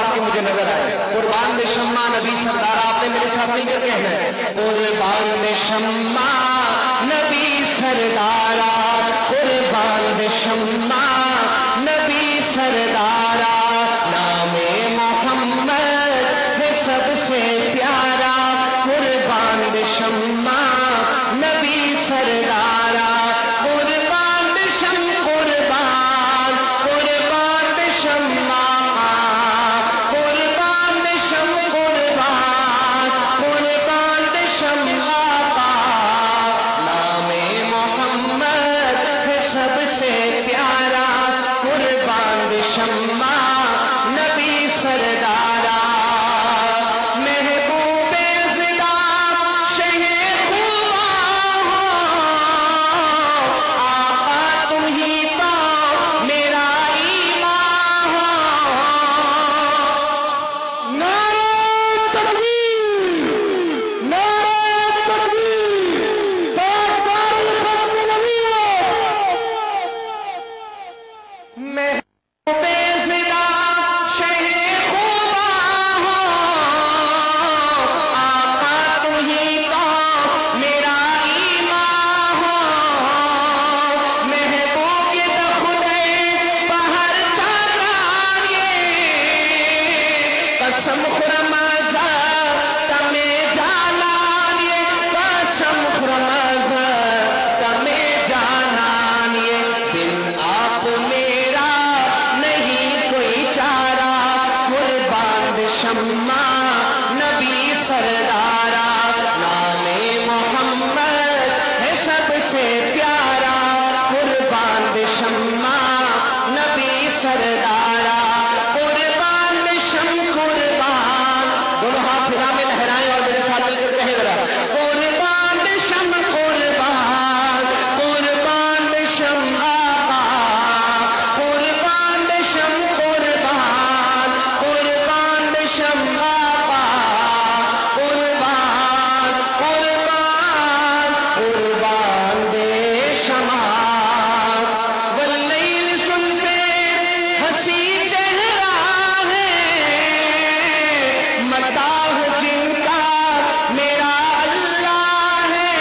آپ کی مجھے نظر آئے. قربان دے شمع نبی سردار آپ نے میرے ساتھ نہیں کر کہنا ہے. قربان دے شمع نبی سردارا قربان دے شمع نبی سردارا نام محمد ہے سب سے پیارا قربان دے شمع نبی سردارا قربان دے شمع قربان قربان دے شمع قربان دے شمع قربان قربان دے شمع نام محمد ہے سب سے پیارا قربان دے شمع نبی سردارا محبوب زدہ شہ خوبا آقا تم ہی تو میرا ایمان ہو. نعرہ تکبیر نعرہ تکبیر تاجدار ختم نبوت. محبوب زدہ شہ خوبا آقا تم ہی تو میرا ایمان ہو. محبوب یہ تو خدے باہر چادرانیے قسم خرم تمہیں جانانیے قسم خرم تمہیں جانانیے بن آپ میرا نہیں کوئی چارہ قربان دے شمع نبی سردارا نام محمد ہے سب سے پیارا قربان دے شمع نبی سردارا قربان دے شمع قربان دونوں ہاتھ پھرا میں لہرائیں اور میرے ساتھ مل کر کہیں ذرا قربان دے شمع قربان قربان دے شمع قربان دے شمع قربان قربان دے شمع قربان قربان قربان دے شمع واللیل سن پہ ہنسی چہرہ ہے مداح جن کا میرا اللہ ہے.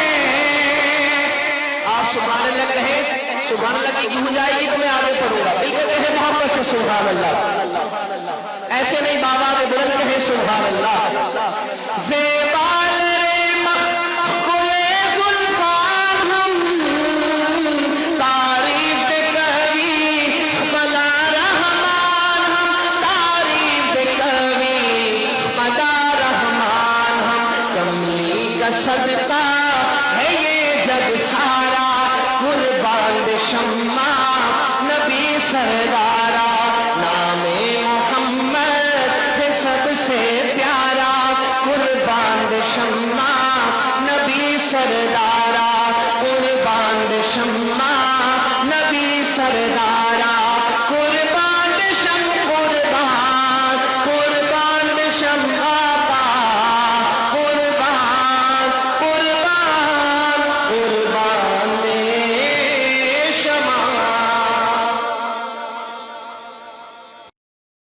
آپ سبحان اللہ کہیں سبحان اللہ کی ہو جائے گی تو میں آگے پڑھوں گا. بالکل کہیں محبت سے سبحان اللہ ایسے نہیں بابا کے بلند کہیں سبحان اللہ. زیبال مخل زلفان ہم تعریف کبھی بلا رحمان ہم تعریف کبھی بلا رحمان ہم کملی کا صدقہ ہے یہ جگ سارا قربان دے شمع نبی سردارا نام محمد ہے سب سے پیارا قربان دے شمع نبی سردارا.